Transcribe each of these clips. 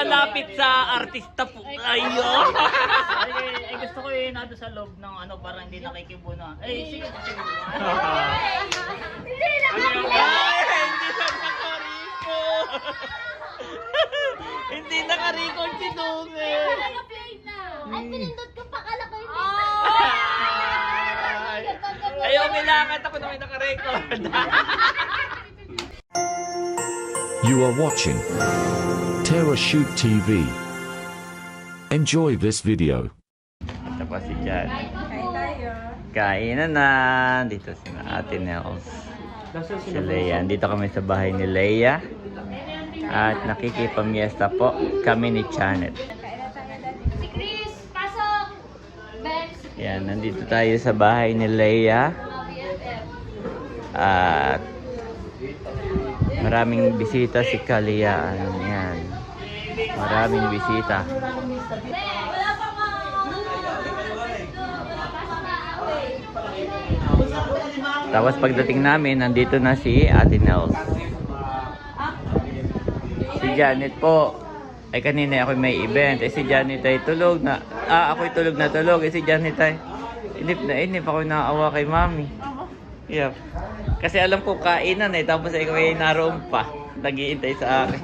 Malapit sa artista po. Ayun. Ay, gusto ko yung nado sa loob ng ano, parang hindi nakikibuno. Ay, sige. Hindi na nakariko. Hindi nakarikon si Dunge. Naka-play na. Ay, pinindot ko pa kala ko hindi. Ayaw, kailangan ako na may nakarecord. You are watching Terra Shoot TV. Enjoy this video. Ito pa si Jan. Kainan na. Dito si Ate Nels. Si Leia. Dito kami sa bahay ni Leia. At nakikipamiesta po kami ni Janet. Si Chris, pasok! Bex. Yan, nandito tayo sa bahay ni Leia. At maraming bisita si Kaliyaan. Yan. Maraming bisita. Wala pa nga. Tapos pagdating namin, nandito na si Ate Nels. Si Janet po. Ay kanina ako may event. Si Janet ay tulog na. Ako'y tulog na tulog. Si Janet ay inip na inip. Ako'y naawa kay Mami. Yep. Kasi alam ko kainan eh. Tapos ikaw ay naroon pa. Nag-iintay sa akin.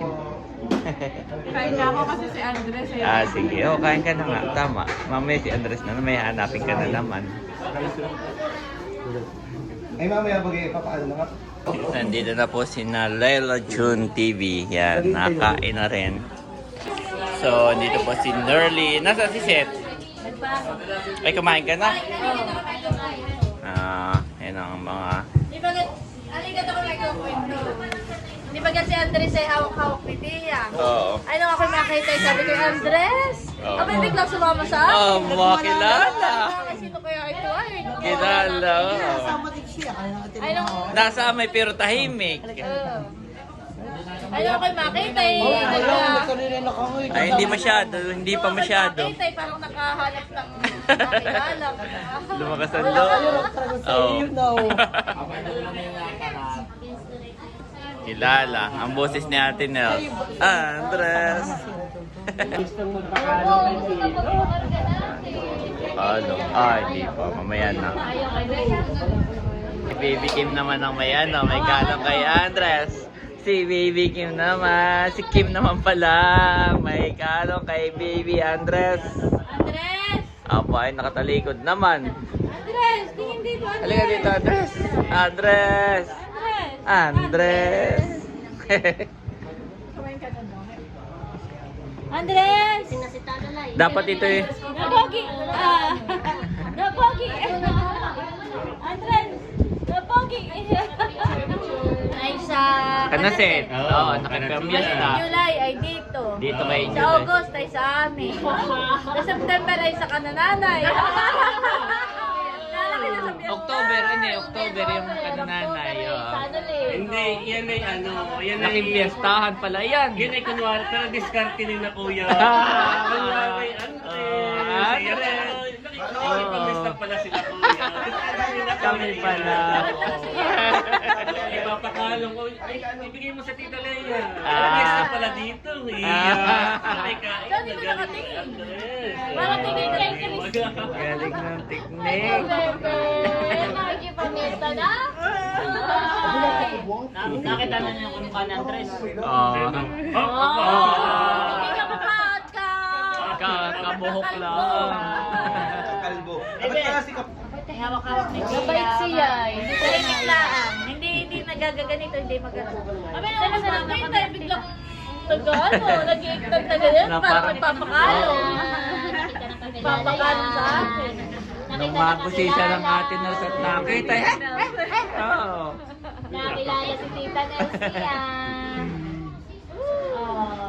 Kain na ako kasi si Andres eh. Sige. Kain ka na nga. Tama. Mamaya si Andres na may hanapin ka na naman. Ay mamaya bagay ipapaano na nga. Nandito na po si Layla June TV. Yan. Nakain na rin. So, dito po si Nerly. Nasa si Seth? Ay, kumain ka na? Yan ang mga... Di ba, aligat ako nagkukwento. Di ba si Andres ay hawak-hawak ni Tia? Oo. Ay, nung ako makita, sabi ko, Andres? Oo. Abay, biglang sumama sa akin. Oh, makilala. Sino kaya ito ay? Kilala. Ay, nung... Nasa may pero tahimik. Ay, nung ako makita eh. Ay, hindi masyado. Hindi pa masyado. Makita eh, parang nakahanap ng makilala. Lumakas ang loob. Oo. Kilala. Ang boses ni Ate Nels. Andres. Ano? Hindi pa. Mamaya na. Si Baby Kim naman ang may ano. May kalong kay Andres. Si Baby Kim naman. Si Kim naman pala. May kalong kay Baby Andres. Andres! Ay nakatalikod naman. Andres! Tingin dito, Andres! Halika dito, Andres. Andres. Andres! Andres. Andres! Sinasita na lang. Dapat ito eh. Napogi! Napogi! Andres! Napogi! Ay sa... Kanaset. Oo, nakipamiyas na. July ay dito. Dito kay Sa July. August ay sa amin. Sa September ay sa kanananay. October, October yung kanananay. Hindi, yan ay ano, yan ay... Nakipiyestahan pala yan. Yan ay kunwari, pero discarte din na kuya. Kunwari, Pamista pala sila kuya. Kami pala. Ipapakalong ko, ay, ibigay mo sa Tita Leia. Pamista pala dito. Ay, kain. Saan di mo nakatingin? Parang tingin kay Chris. Galing ng teknik. Nakikipamesta na? Nakita na niyo kung kan Andres. Hindi ka maka-outcome. Kabuhok lang. Kalbo. Ba't kaya si Kap... Hawak-hawak ni Tia. Mabait siya. Hindi tahimik lang. Hindi nagagaganito, hindi magano. Sabi naman sa nakita, biglang nag-ano, nag-iigtag na ganyan, parang nagpapakalo. Papakalo sa akin. Nung mabusisa ng Ate Nels at nakita. Oo. Nakilala si Tita Nelsie yan.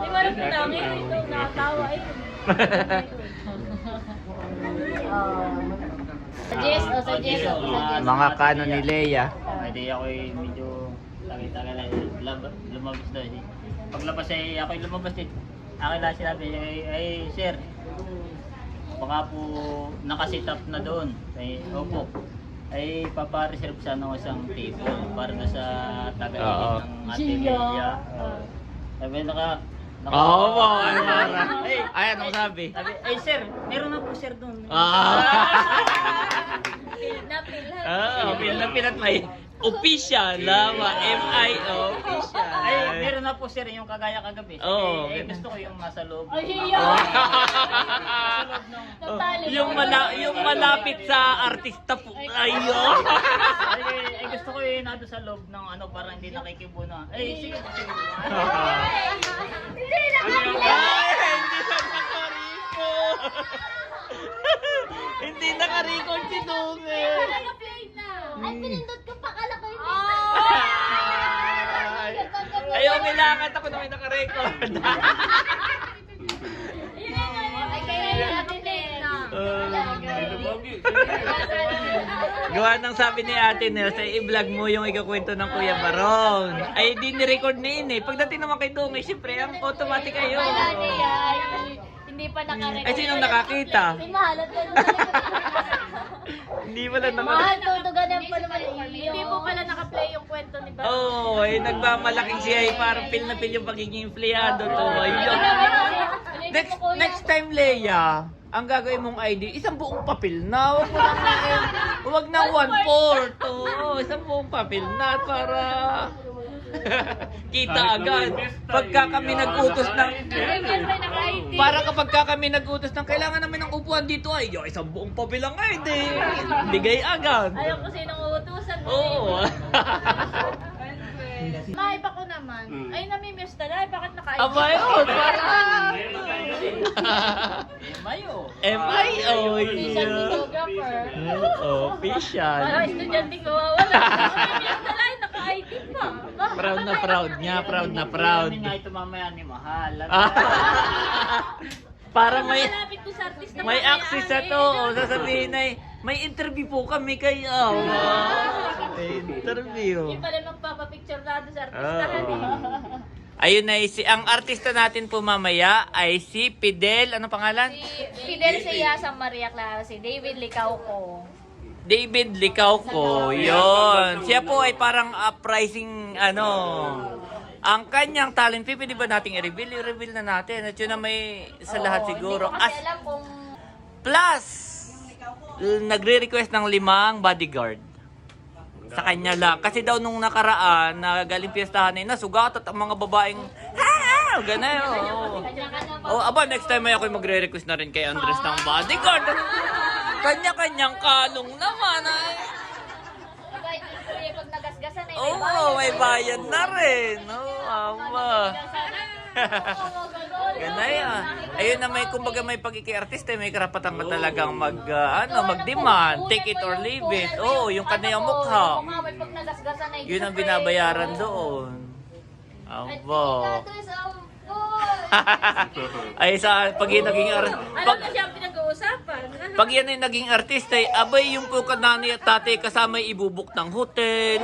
Di ba rin namin ito, nakatawa ito. Suggest. Mga kano ni Leia. Hindi ako'y medyo tagal-tagal na lumabas na. Paglabas ay ako'y lumabas din. Akin lang sinabi, ay sir, baka po nakasit up na doon. Ay, opo. Ay papareserve sana ng isang table para na sa tagalihin ng Ate Leia. Sabi Oo, ay para. Ay, anong sabi? Sabi, ay sir, meron na po sir doon. Pil na pil. Pil na pil at may official, M-I-O, official. Ay, meron na po sir yung kagaya kagabi. Oo. Eh, gusto ko yung nasa loob. Ay, hiyo. Yung malapit sa artista po. Ayun. Ay, gusto ko yung nado sa loob ng ano, para hindi nakikibo na. Ay, sige. Hindi na Hindi na nakariko. Hindi naka-record si Dunge. naka-play na. Ay, pinindot ko pa kala ko hindi. Ayaw, kailangan ako na may naka-record. Ay, kaya yung naka-play na. Gawa ng sabi ni Ate Nels, ay i-vlog mo yung ikakwento ng Kuya Baron. Ay, di ni-record ni Ine. Pagdating naman kay Dunge, syempre, ang automatic kayo. Wala niya. Hindi pa naka-record. Ay, sinong nakakita? Ay, mahal at Hindi pala mahal, tutuganan pa naman hindi po pala naka-play yung kwento ni Baron. Oo, ay nagmamalaking siya ay parang pil na pil yung pagiging empleyado to. Ayun. Next time, Leia, ang gagawin mong ID, isang buong papel na. Huwag na 1/4. Oo, isang buong papel na para kita agad. Pagka kami nag-utos ng para kapag kami nag-utos ng kailangan namin ng upuan dito ay isang buong papel lang ID. Bigay agad. Ayaw ko sinong uutusan mo. Oo. Maiba ko naman. Ay, namimiss na. Ay, bakit naka-ID? Abay, parang Mayo. M.I.O. Official videographer. Official. Parang estudyante ko wala. Namimiss na lang, naka-ID pa. Proud na proud niya, proud na proud. Hindi nga ito mamaya ni Mahal. Para may Malapit ko sa artista. may access sa to. O, sasabihin ay, may interview po kami kayo. May interview. Yung pala magpapapicture na doon sa artista. Ayun na ang artista natin po mamaya ay si Fidel, ano pangalan? Fidel Siya sa Maria Clara, si David Licauco. David Licauco, yon. Siya po ay parang uprising, ang kanyang talent, pwede ba nating i-reveal? I-reveal na natin. At yun na may sa lahat siguro. Hindi ko kasi alam kung Plus, nagre-request ng 5 bodyguard. Sa kanya lang. Kasi daw nung nakaraan, nagaling piyestahan na nasugat at ang mga babaeng, ganun. Next time ay ako magre-request na rin kay Andres ng bodyguard. Kanya-kanyang kalong naman ay. pag nagasgasan ay May bayad na rin. Ganay Ayun na kumbaga may pagkiki-artista, may karapatan ka talagang mag-demand, take it or leave it. Yung kanyang mukha. Pag nagasgasan ay Yun ang binabayaran doon. Ay pag yun naging alam na siya ang pinag-uusapan. pag yan ay naging artista, abay yung po kanani at tatay kasama ibubuk ng hotel.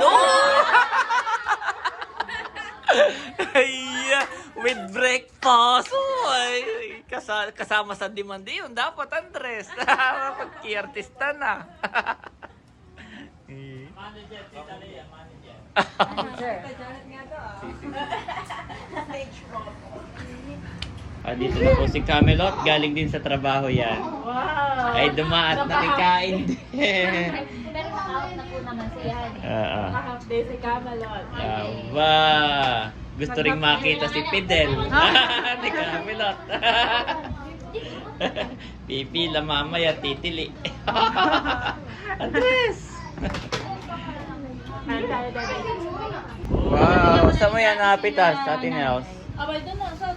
With breakfast. Kasama sa demand yun. Dapat, Andres. Pag-artista na. Dito na po si Camelot. Galing din sa trabaho yan. Wow. Ay, dumaat na kikain din. Pero naka-out na po naman siya. Half day si Camelot. Aba, gusto ring makita si Fidel. Ni Camelot. Pipila mamaya, titili. Andres! Wow, saan mo yan napitas sa atin house? Abay doon na. Sa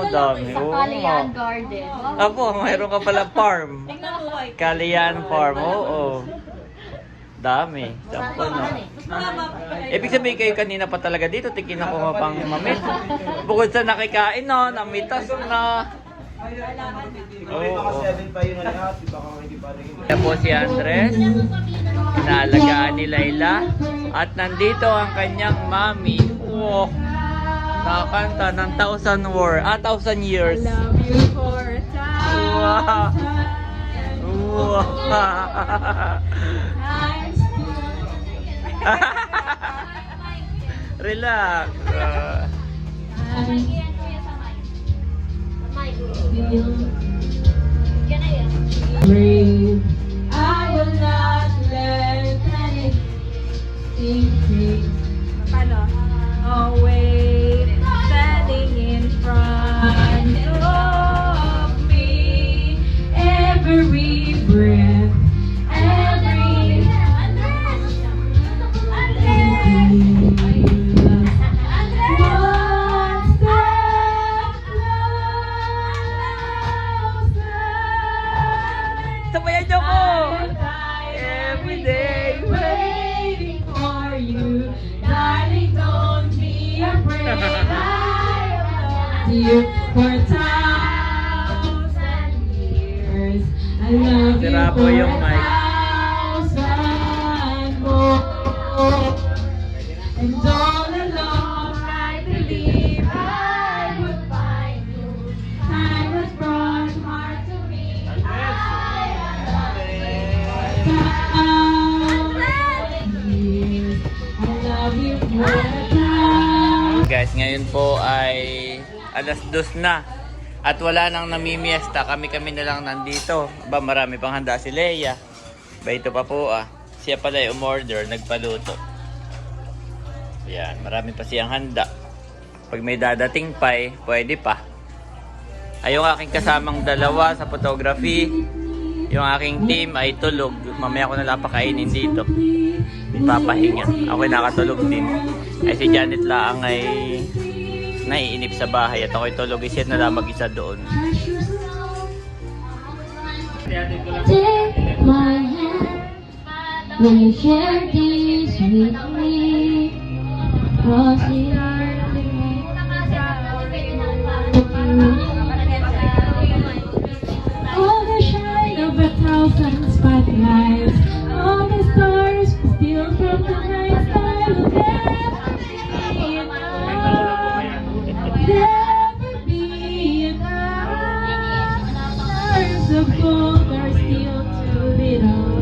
Dami. Sa Kalian Garden. Apo, mayroon ka pala farm. Tingnan mo ay. Kalian Farm, Dami. Sampo na. Ibig sabihin kayo kanina pa talaga dito, tikin ako nga pang mamit. Bukod sa nakikain namitas na. Baka 7 pa yun na lahat. Baka hindi pa rin. Yan po si Andres. Naalagaan ni Layla. At nandito ang kanyang mami. Wow. Nakakanta ng 1,000 years. Love you for Wow. Relax. Brave, I will not let anything take. Paano? Always standing in front of me. Every breath, every one step closer. Sabayan niyo ko! Every day waiting for you, darling. Don't be afraid. I love you for 1,000 years. I love you Sira po for yung mic. 1,000 more. And all along I believe I would find you. Time has brought heart to me. Guys, ngayon po ay alas 2 na at wala nang namimiesta. Kami na lang nandito. Ba, marami pang handa si Leia. Ba, ito pa po siya pala ay umorder, nagpaluto. Yan, marami pa siyang handa. Pag may dadating pa pwede pa. Ay, yung aking kasamang dalawa sa photography, yung aking team ay tulog. Mamaya ko na lang pakainin dito. Ipapahinga. Ako'y nakatulog din. Ay si Janet lang ay naiinip sa bahay at ako'y tulog. Siya na lang mag-isa doon. Take my hand when you share this with me. Cross the earth all the shine of 1,000 spotlights, all the stars steal from the night sky. Will never be enough. Stars of gold are still too little.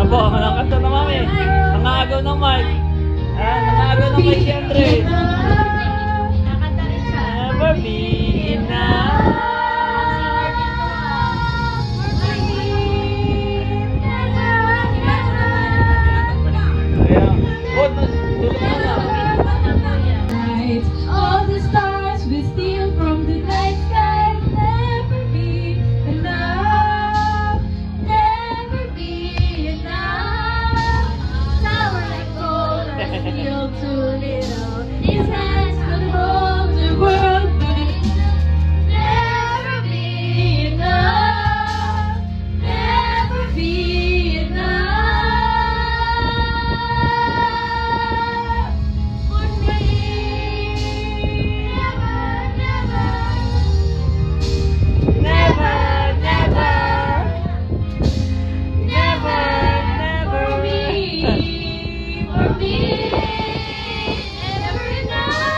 Apo, nakakanta na mami. Nangagaw ng mic. Nangagaw ng mic si Andre. Never be enough. All the stars we steal from the night sky. Never be enough. Never be enough. Sour like gold are still too little. These hands could hold the world, but never be enough. Never be enough. For me, never, never, never, never for me, never enough,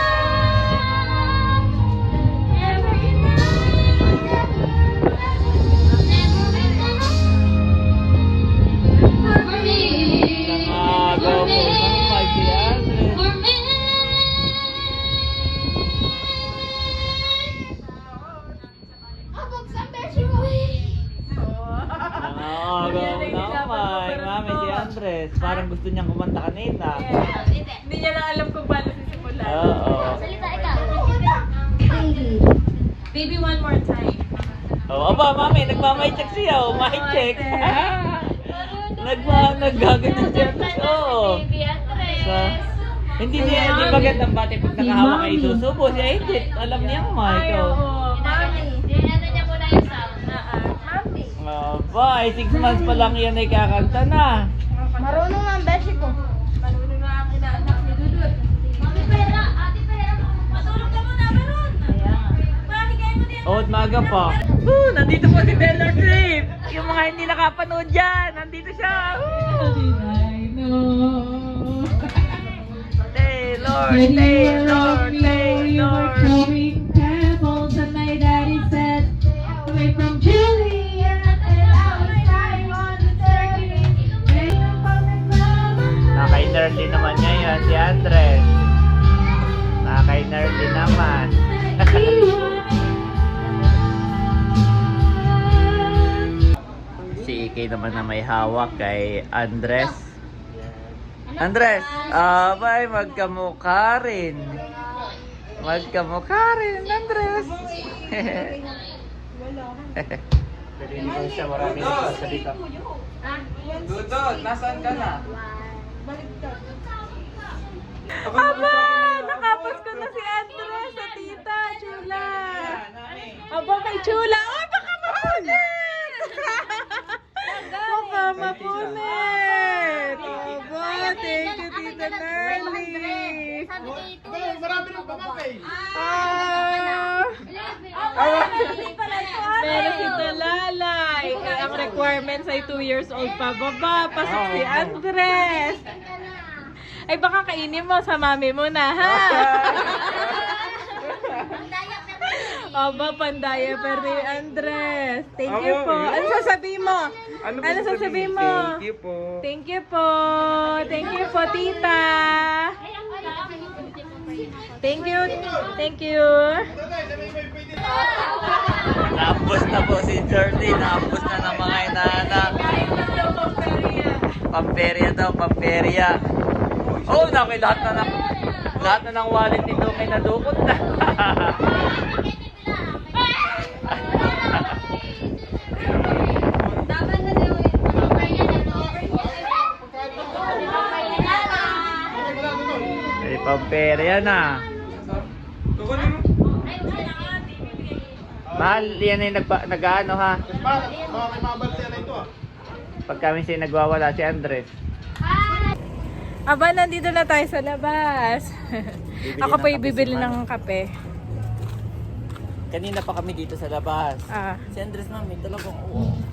never enough, for me, Nangagaw po ng mic si Andre. for me. Nangagaw ng mic. Mami si Andres. Parang gusto niyang kumanta kanina. Hindi niya lang alam kung paano sisimulan. Oo. Salita ikaw. Baby, one more time. Oh, aba, mami, nagmamay-check siya. Oh, may-check. Naggaganyan siya. Oo. Hindi magandang bate pag nakahawak ay susubo. Siya hindi. Alam niya ang mic. Ay, Oh. oo. Mami. Dinatan niya muna yung sound. Mami. Aba, 6 months pa lang yan ay kakanta na. Marunong nga ang beshi ko. Marunong na ang inaanak ni Dudut. Mami Pera, Ate Pera, matulog ka muna, meron. Mahigay mo din. Oh, at maaga pa. Nandito po si Taylor Swift. Yung mga hindi nakapanood dyan, nandito siya. How did I know? Taylor, When you were Taylor, on me, you were Taylor. throwing pebbles, and my daddy said, away from Juliet, and I was crying on the staircase. Naka-inner din naman niya yan, si Andres. Naka-inner din naman. bagay naman na may hawak kay Andres. Andres, abay, magkamukha rin. Magkamukha rin, Andres. Pero hindi ko siya marami nagsasalita. Dudod, nasaan ka na? Aba! Nakapos ko na si Andres sa tita. Chula! Aba, kay Chula! Ay, baka mapunit! Baka mapunit! Aba, thank you, Tita Nerly! Marami nang pamapay. Pero si Talalay, ang requirements ay 2 years old pa baba. Pasok si Andres. Ay baka kainin mo sa mami mo na, ha? Aba, pandaya pa rin, Andres. Thank you po. Ano sasabihin mo? Ano sasabihin mo? Thank you po. Thank you po. Thank you po, tita. Thank you. Thank you. Naambos na po si Jordy. Naambos na ng mga inaanak. Pamperya daw, pamperya. Oh, namin lahat na ng wallet nito may nadukot na. May pamperya na. Mahal, yan ay nag-ano ha. Pag kami siya nagwawala si Andres. Aba, nandito na tayo sa labas. Ako pa bibili ng kape. Kanina pa kami dito sa labas. Si Andres namin talagang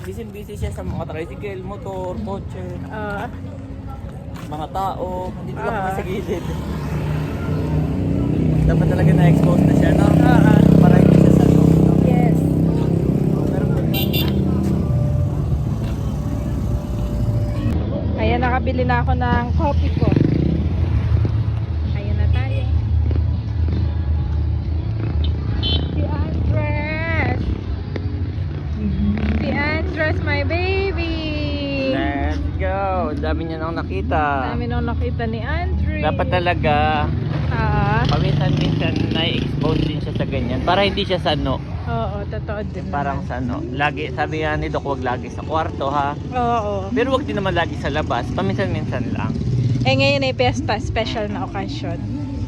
busy siya sa mga tricycle, motor, kotse, mga tao. Nandito lang kami sa gilid. Dapat talaga na-expose na siya, no? Para hindi siya sa loob. Yes. Ayan, nakabili na ako ng coffee ko. Ayan na tayo. Si Andres. Si Andres, my baby. Let's go! Dami niya nang nakita. Dami nung nakita ni Andres. Dapat talaga, paminsan-minsan na-expose din siya sa ganyan. Para hindi siya sano. Oo, totoo din. Parang sano. Lagi, sabi nga ni Doc, huwag lagi sa kwarto ha. Oo. Pero huwag din naman lagi sa labas. Paminsan-minsan lang. Eh ngayon ay pesta, special na occasion.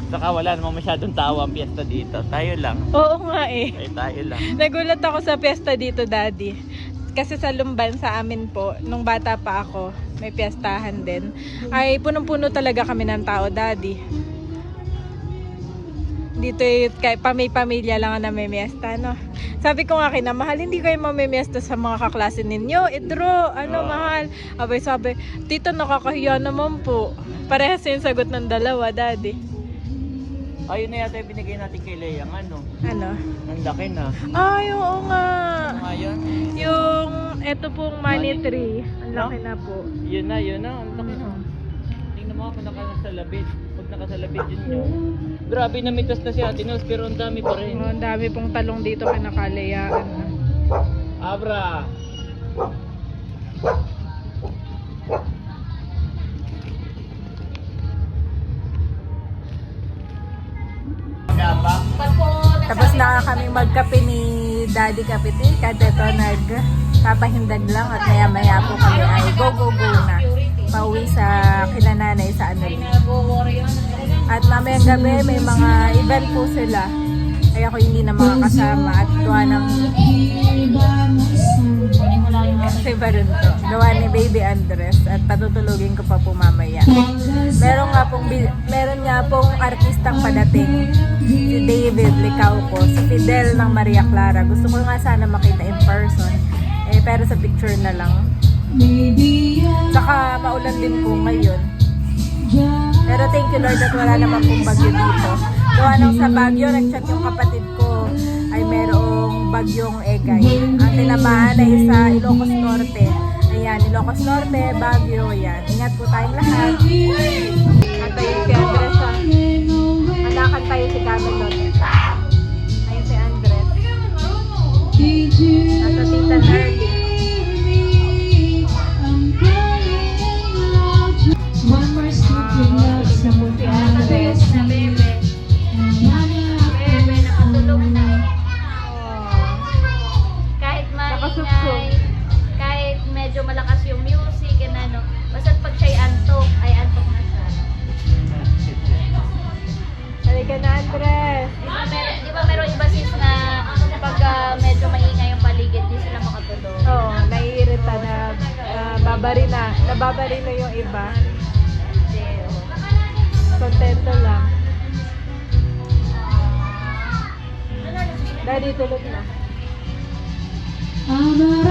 Saka wala namang masyadong tao ang piyesta dito. Tayo lang. Oo nga eh. Ay, tayo lang. Nagulat ako sa piyesta dito, Daddy. Kasi sa Lumban, sa amin po, nung bata pa ako, may piyestahan din. Ay, punong-puno talaga kami ng tao, Daddy. Dito kahit pamilya lang na may miesta, no? Sabi ko nga kina mahal, hindi kayo mamimiesta sa mga kaklase ninyo. Idro, mahal. Abay sabi, tito nakakahiya naman po. Parehas yung sagot ng dalawa, Daddy. Ayun na yata yung binigay natin kay Lea. Ano? Ang laki na. Ay, oo nga. Ano nga yun? Yung, eto pong money tree. Ang laki na po. Yun na. Ang laki na. Tingnan mo ako nakasalabit. Pag nakasalabit yun. Grabe, namitas na si Ate Nos, pero ang dami pa rin. Ang dami pong talong dito kinakaleyaan. Abra! Tapos na kami magkape ni Daddy Kapitik at ito nagpapahindag lang at maya maya po kami ay go na pauwi sa kinananay sa Anali. At mamayang gabi may mga event po sila ay ako hindi na makakasama at gawa ng gawa ni Baby Andres at patutulugin ko pa po mamaya. Meron nga pong artistang padating, si David Licauco, si Fidel ng Maria Clara. Gusto ko nga sana makita in person, pero sa picture na lang. Saka maulan din po ngayon. Pero thank you Lord at wala naman pong bagyo dito. Gawa nang sa Baguio, nag-chat yung kapatid ko ay merong bagyong Egay. Ang tinamaan ay sa Ilocos Norte. Ayan, Ilocos Norte, Baguio, yan. Ingat po tayong lahat. Antayin si Andres ha. Anakan tayo si Camelot. Ayun si Andres. At sa Tita Nerly. stress. Di ba meron iba sis na pag medyo maingay yung paligid, di sila makatulog. Oo, naiirita na nababarilo yung iba. Hindi, oh. Kontento lang. Daddy, tulog na. I'm a